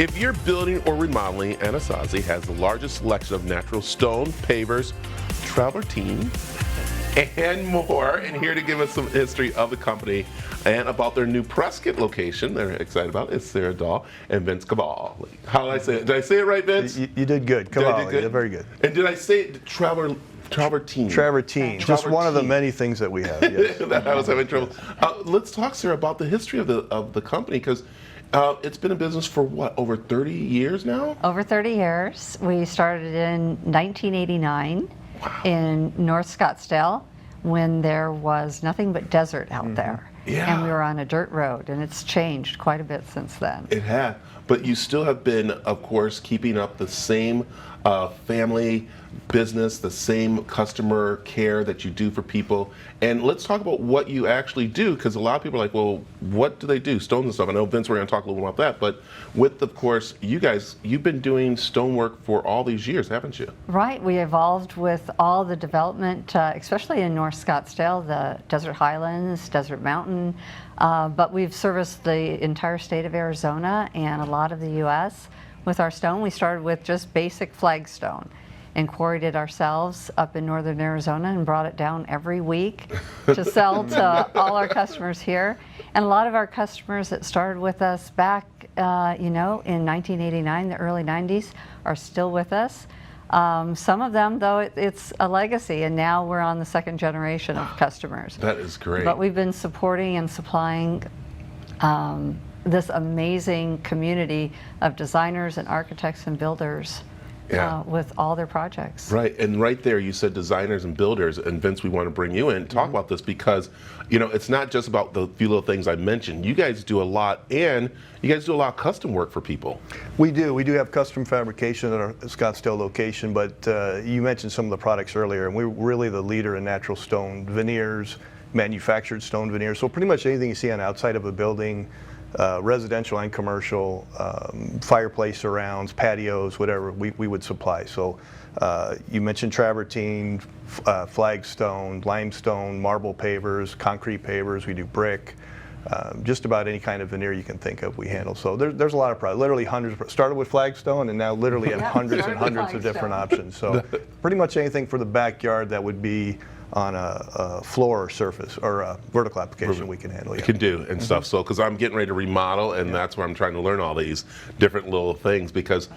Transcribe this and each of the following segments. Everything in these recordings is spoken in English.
If you're building or remodeling, Anasazi has the largest selection of natural stone, pavers, travertine, and more. And here to give us some history of the company and about their new Prescott location, they're excited about it, it's Sarah Dahl and Vince Cavalli. How did I say it? Did I say it right, Vince? You did good. Cavalli, yeah, very good. And did I say Travertine? Travertine, just one of the many things that we have. Yes. That I was having trouble. Let's talk, Sarah, about the history of the company, because it's been in business for what, over 30 years now? Over 30 years. We started in 1989 in North Scottsdale when there was nothing but desert out there. Yeah. And we were on a dirt road, and it's changed quite a bit since then. It had, but you still have been, of course, keeping up the same family business, the same customer care that you do for people. And let's talk about what you actually do, because a lot of people are like, well, what do they do? Stones and stuff. I know, Vince, we're going to talk a little about that, but with, of course, you guys, you've been doing stonework for all these years, haven't you? Right. We evolved with all the development, especially in North Scottsdale, the Desert Highlands, Desert Mountain, but we've serviced the entire state of Arizona and a lot of the U.S. with our stone. We started with just basic flagstone and quarried it ourselves up in northern Arizona and brought it down every week to sell to all our customers here. And a lot of our customers that started with us back, you know, in 1989, the early 90s, are still with us. Some of them, though, it's a legacy, and now we're on the second generation of customers. That is great. But we've been supporting and supplying this amazing community of designers and architects and builders with all their projects. Right, and right there you said designers and builders, and Vince, we want to bring you in, talk about this, because, you know, it's not just about the few little things I mentioned. You guys do a lot, and you guys do a lot of custom work for people. We do have custom fabrication at our Scottsdale location, but you mentioned some of the products earlier, and we're really the leader in natural stone veneers, manufactured stone veneers, so pretty much anything you see on the outside of a building, residential and commercial, fireplace surrounds, patios, whatever, we would supply. So you mentioned travertine, flagstone, limestone, marble pavers, concrete pavers, we do brick, just about any kind of veneer you can think of we handle. So there's a lot of products, literally hundreds. Started with flagstone and now literally have hundreds and hundreds of different options. So pretty much anything for the backyard that would be on a floor or surface or a vertical application we can handle. Can do and stuff. So because I'm getting ready to remodel, and that's where I'm trying to learn all these different little things, because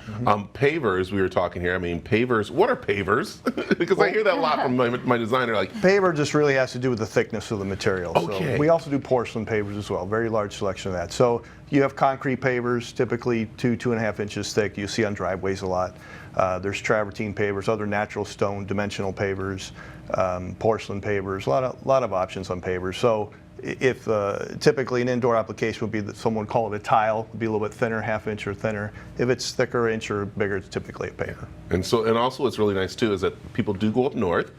pavers, we were talking here, I mean, pavers, what are pavers? Because I hear that a lot from my designer, like. Paver just really has to do with the thickness of the material. Okay. So we also do porcelain pavers as well, very large selection of that. So you have concrete pavers, typically 2.5 inches thick, you see on driveways a lot. There's travertine pavers, other natural stone dimensional pavers, porcelain pavers, a lot of options on pavers. So if typically an indoor application would be that someone would call it a tile, would be a little bit thinner, half inch or thinner. If it's thicker, inch or bigger, it's typically a paver. And also what's really nice too is that people do go up north,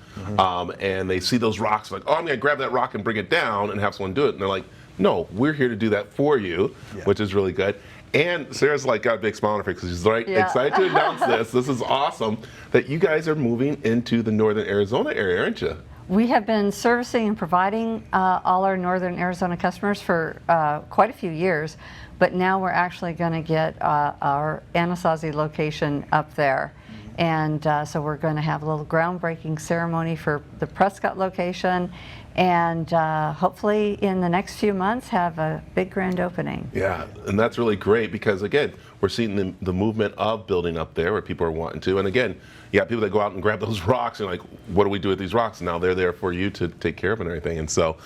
and they see those rocks, like, oh, I'm gonna grab that rock and bring it down and have someone do it, and they're like, no, we're here to do that for you, which is really good. And Sarah's like got a big smile on her face because she's like excited to announce this. This is awesome that you guys are moving into the northern Arizona area, aren't you? We have been servicing and providing all our northern Arizona customers for quite a few years, but now we're actually going to get our Anasazi location up there. And so we're going to have a little groundbreaking ceremony for the Prescott location, and hopefully in the next few months have a big grand opening. Yeah, and that's really great, because again, we're seeing the movement of building up there where people are wanting to. And again, you got people that go out and grab those rocks and like, what do we do with these rocks? And now they're there for you to take care of and everything. And so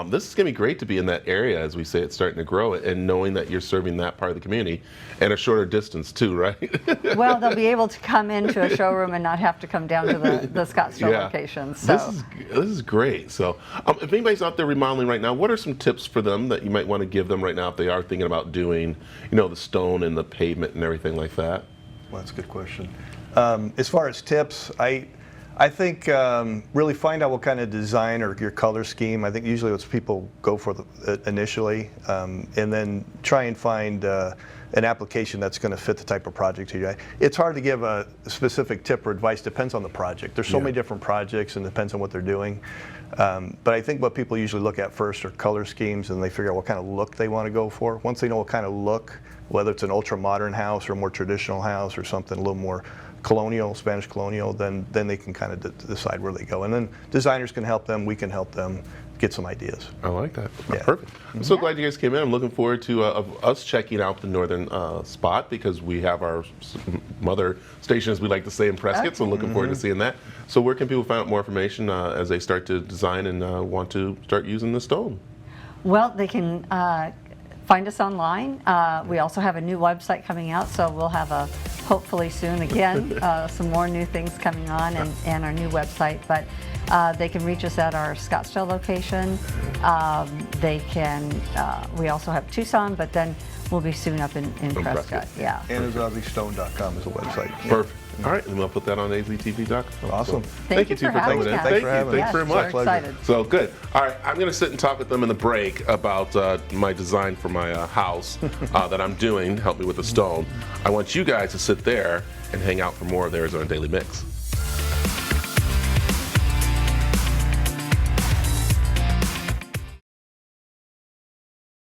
this is going to be great to be in that area, as we say, it's starting to grow, and knowing that you're serving that part of the community and a shorter distance too, right? Well, they'll be able to come into a showroom and not have to come down to the Scottsdale location. So this is great. So if anybody's out there remodeling right now, what are some tips for them that you might want to give them right now if they are thinking about doing, you know, the stone and the pavement and everything like that? Well, that's a good question. As far as tips, I I think really find out what kind of design or your color scheme. I think usually what people go for initially, and then try and find an application that's going to fit the type of project you. It's hard to give a specific tip or advice. Depends on the project. There's so many different projects, and depends on what they're doing. But I think what people usually look at first are color schemes, and they figure out what kind of look they want to go for. Once they know what kind of look, whether it's an ultra modern house or a more traditional house or something a little more colonial, Spanish colonial, then they can kind of decide where they go. And then designers can help them, we can help them get some ideas. I like that. Yeah. Perfect. I'm so glad you guys came in. I'm looking forward to of us checking out the northern spot, because we have our mother station, as we like to say, in Prescott. So looking forward to seeing that. So where can people find out more information as they start to design and want to start using the stone? Well, they can find us online. We also have a new website coming out, so we'll have hopefully soon again some more new things coming on, and our new website. But they can reach us at our Scottsdale location. We also have Tucson, but then we'll be soon up in Prescott. Yeah. AnasaziStone.com is the website. Perfect. All right, and we'll put that on aztv.com. Awesome. So, Thank you two for having coming in. us. Thanks for having us. Thanks very much. We're excited. So good. All right, I'm going to sit and talk with them in the break about my design for my house that I'm doing. Help me with the stone. I want you guys to sit there and hang out for more of the Arizona Daily Mix.